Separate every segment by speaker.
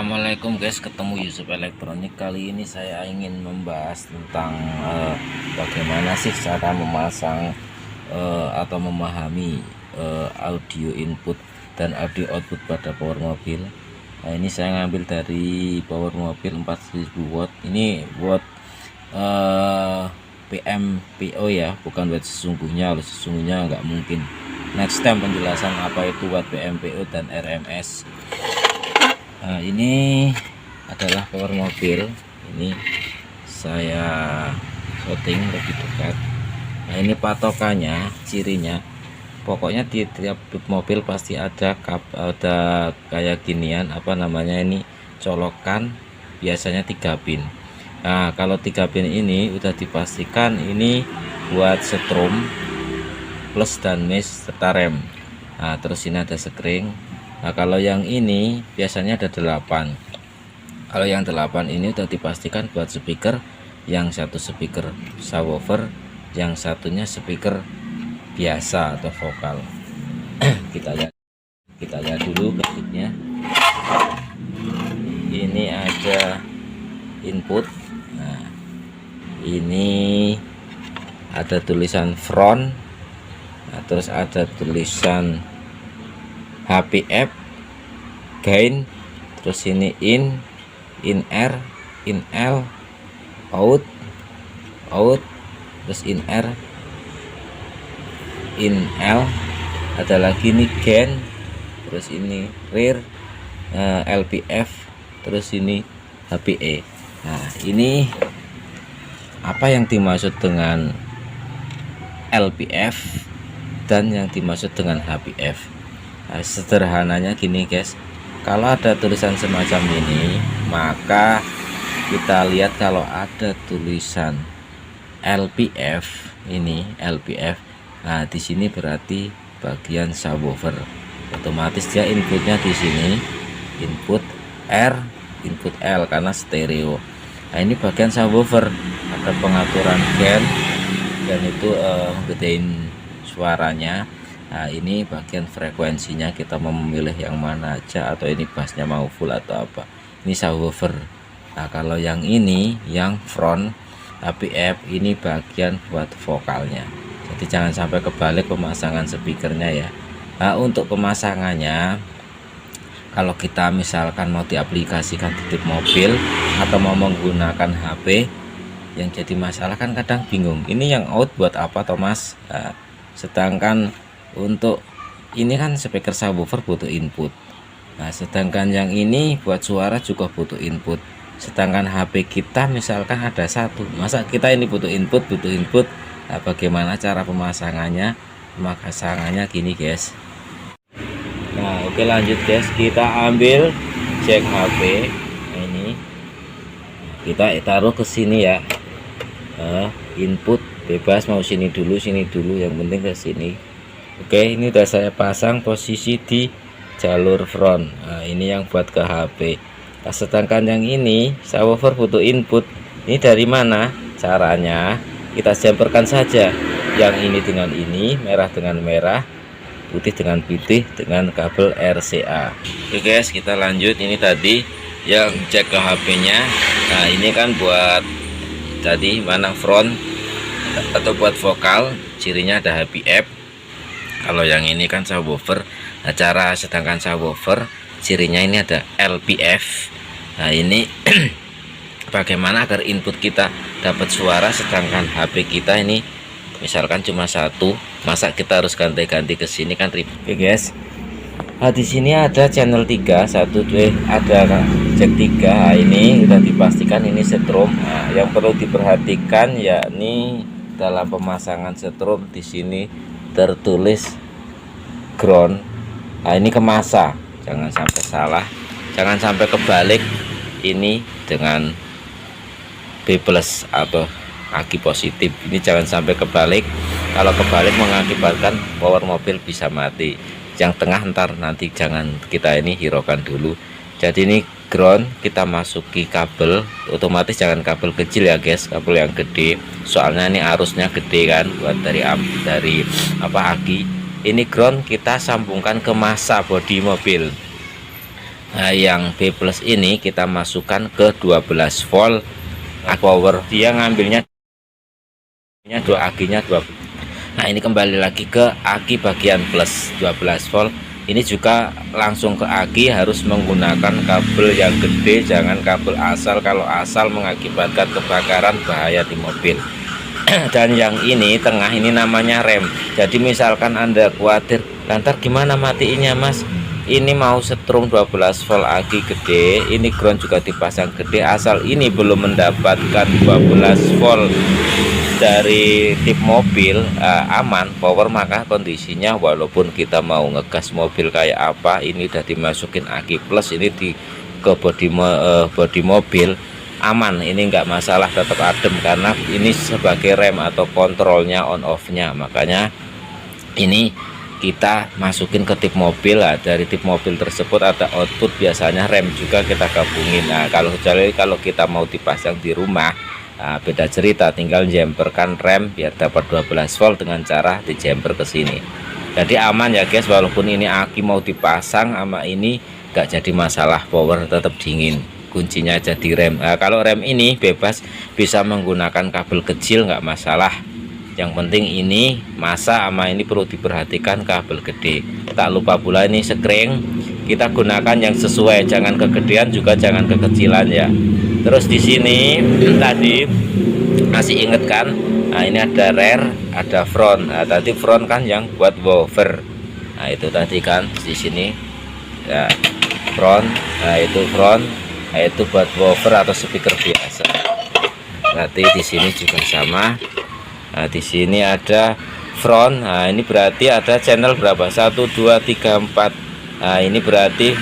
Speaker 1: Assalamualaikum guys, ketemu Yusuf Elektronik. Kali ini saya ingin membahas tentang bagaimana sih cara memasang atau memahami audio input dan audio output pada power mobil. Nah, ini saya ngambil dari power mobil 4000 watt. Ini watt PMPO ya, bukan watt sesungguhnya. Kalau sesungguhnya nggak mungkin. Next time penjelasan apa itu watt PMPO dan RMS. Nah, ini adalah power mobil. Ini saya shooting lebih dekat. Nah, ini patokannya, cirinya. Pokoknya di tiap mobil pasti ada kayak ginian, apa namanya ini, colokan, biasanya 3 pin. Nah, kalau 3 pin ini udah dipastikan ini buat setrum plus dan minus serta rem. Nah, terus ini ada sekring. Nah, kalau yang ini biasanya ada 8. Kalau yang 8 ini udah dipastikan buat speaker, yang satu speaker subwoofer, yang satunya speaker biasa atau vokal. kita lihat dulu bentuknya. Ini ada input. Nah, ini ada tulisan front. Nah, terus ada tulisan HPF, gain, terus ini in R, in L, out, terus in R, in L, ada lagi nih gain, terus ini rear, LPF, terus ini HPE. Nah, ini apa yang dimaksud dengan LPF dan yang dimaksud dengan HPF? Nah, sederhananya gini guys, kalau ada tulisan semacam ini, maka kita lihat kalau ada tulisan LPF, ini LPF, nah di sini berarti bagian subwoofer. Otomatis dia inputnya di sini input R, input L karena stereo. Nah, ini bagian subwoofer, ada pengaturan gain dan itu gedein suaranya. Nah, ini bagian frekuensinya, kita mau memilih yang mana aja, atau ini bassnya mau full atau apa. Ini subwoofer. Nah, kalau yang ini yang front HPF, ini bagian buat vokalnya. Jadi jangan sampai kebalik pemasangan speakernya ya. Nah, untuk pemasangannya, kalau kita misalkan mau diaplikasikan di mobil atau mau menggunakan HP, yang jadi masalah kan kadang bingung, ini yang out buat apa Thomas? Nah, sedangkan untuk ini kan speaker subwoofer butuh input. Nah, sedangkan yang ini buat suara juga butuh input. Sedangkan HP kita misalkan ada satu, masa kita ini butuh input. Nah, bagaimana cara pemasangannya? Pemasangannya gini guys. Nah, oke, lanjut guys, kita ambil jack HP. Nah, ini kita taruh ke sini ya. Input bebas mau sini dulu, yang penting ke sini. Oke, ini udah saya pasang posisi di jalur front. Nah, ini yang buat ke HP. Nah, sedangkan yang ini subwoofer butuh input. Ini dari mana? Caranya kita jumperkan saja. Yang ini dengan ini, merah dengan merah, putih dengan putih, dengan kabel RCA. Oke guys, kita lanjut. Ini tadi yang cek ke HP-nya. Nah, ini kan buat tadi mana front atau buat vokal, cirinya ada HPF. Kalau yang ini kan subwoofer. Nah, sedangkan subwoofer cirinya ini ada LPF. Nah, ini bagaimana agar input kita dapat suara, sedangkan HP kita ini misalkan cuma satu, masa kita harus ganti-ganti ke sini kan ribet. Oke guys, nah di sini ada channel 3, ada jack 3. Nah, ini sudah dipastikan ini setrum. Nah, yang perlu diperhatikan yakni dalam pemasangan setrum, di sini tertulis ground. Nah, ini ke masa, jangan sampai salah, jangan sampai kebalik ini dengan B plus atau kaki positif. Ini jangan sampai kebalik. Kalau kebalik mengakibatkan power mobil bisa mati. Yang tengah nanti jangan kita ini hiraukan dulu. Jadi ini ground, kita masuki kabel, otomatis jangan kabel kecil ya guys, kabel yang gede, soalnya ini arusnya gede kan, buat dari aki. Ini ground kita sambungkan ke masa bodi mobil. Nah, yang B plus ini kita masukkan ke 12 volt power. Dia ngambilnya dua akinya 12. Nah, ini kembali lagi ke aki bagian plus 12 volt. Ini juga langsung ke aki, harus menggunakan kabel yang gede, jangan kabel asal. Kalau asal mengakibatkan kebakaran, bahaya di mobil. Dan yang ini tengah ini namanya rem. Jadi misalkan Anda khawatir, lantar gimana matiinnya Mas? Ini mau setrum 12 volt aki gede, ini ground juga dipasang gede, asal ini belum mendapatkan 12 volt dari tip mobil aman power, maka kondisinya walaupun kita mau ngegas mobil kayak apa, ini udah dimasukin aki plus, ini ke bodi mobil aman, ini enggak masalah, tetap adem karena ini sebagai rem atau kontrolnya on off nya. Makanya ini kita masukin ke tip mobil. Dari tip mobil tersebut ada output, biasanya rem juga kita gabungin. Nah, kalau kita mau dipasang di rumah, beda cerita, tinggal jemperkan rem biar dapat 12 volt dengan cara dijemper ke sini. Jadi aman ya guys, walaupun ini aki mau dipasang sama ini gak jadi masalah, power tetap dingin. Kuncinya jadi rem. Nah, kalau rem ini bebas, bisa menggunakan kabel kecil nggak masalah. Yang penting ini masa sama ini perlu diperhatikan kabel gede. Tak lupa pula ini sekring kita gunakan yang sesuai, jangan kegedean juga jangan kekecilan ya. Terus di sini tadi masih inget kan? Nah, ini ada rear, ada front. Nah, tadi front kan yang buat woofer. Nah, itu tadi kan di sini ya front. Nah, itu front. Nah, itu buat woofer atau speaker biasa. Nanti di sini juga sama. Nah, di sini ada front. Nah, ini berarti ada channel berapa? 1 2 3 4. Nah, ini berarti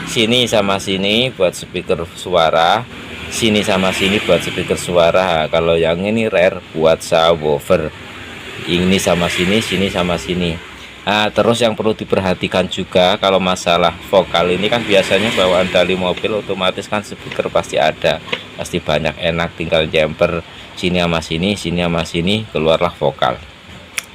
Speaker 1: sini sama sini buat speaker suara, sini sama sini buat speaker suara. Nah, kalau yang ini rear buat subwoofer. Ini sama sini, sini sama sini. Nah, terus yang perlu diperhatikan juga kalau masalah vokal ini kan biasanya bawaan dari mobil otomatis kan speaker pasti ada, pasti banyak, enak tinggal jumper sini sama sini, sini sama sini, keluarlah vokal.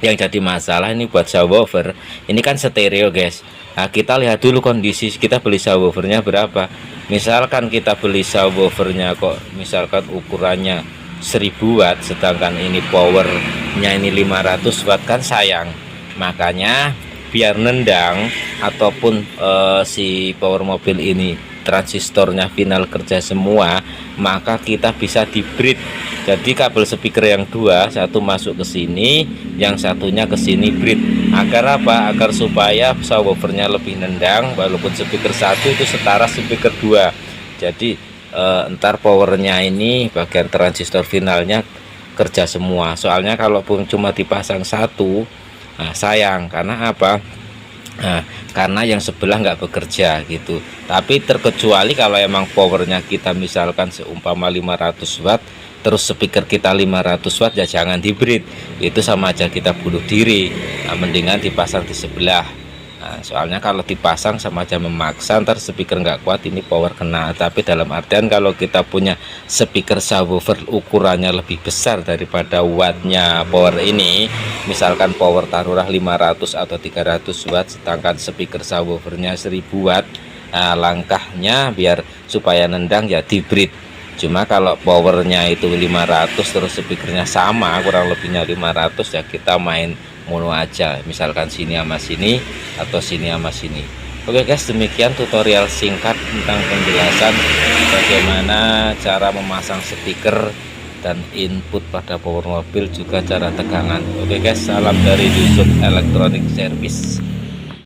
Speaker 1: Yang jadi masalah ini buat subwoofer, ini kan stereo guys. Nah, kita lihat dulu kondisi kita beli subwoofernya berapa. Misalkan kita beli subwoofernya kok misalkan ukurannya 1000 watt, sedangkan ini powernya ini 500 watt, kan sayang. Makanya biar nendang ataupun si power mobil ini transistornya final kerja semua, maka kita bisa di bridge. Jadi kabel speaker yang dua, satu masuk ke sini, yang satunya ke sini, bridge. Agar apa? Agar supaya subwoofernya lebih nendang, walaupun speaker satu itu setara speaker dua. Jadi entar powernya ini bagian transistor finalnya kerja semua. Soalnya kalaupun cuma dipasang satu, nah sayang, karena apa? Nah, karena yang sebelah nggak bekerja gitu. Tapi terkecuali kalau emang powernya kita misalkan seumpama 500 watt, terus speaker kita 500 watt, ya jangan di bridge, itu sama aja kita bunuh diri. Nah, mendingan dipasang di sebelah. Nah, soalnya kalau dipasang sama aja memaksa, ntar speaker nggak kuat, ini power kena. Tapi dalam artian kalau kita punya speaker subwoofer ukurannya lebih besar daripada wattnya power ini, misalkan power taruhlah 500 atau 300 watt, sedangkan speaker subwoofernya 1000 watt, nah langkahnya biar supaya nendang ya di bridge. Cuma kalau powernya itu 500 terus speakernya sama kurang lebihnya 500, ya kita main mono aja, misalkan sini sama sini atau sini sama sini. Oke guys, demikian tutorial singkat tentang penjelasan bagaimana cara memasang speaker dan input pada power mobil, juga cara tegangan. Oke guys, salam dari Yusuf Electronic Service.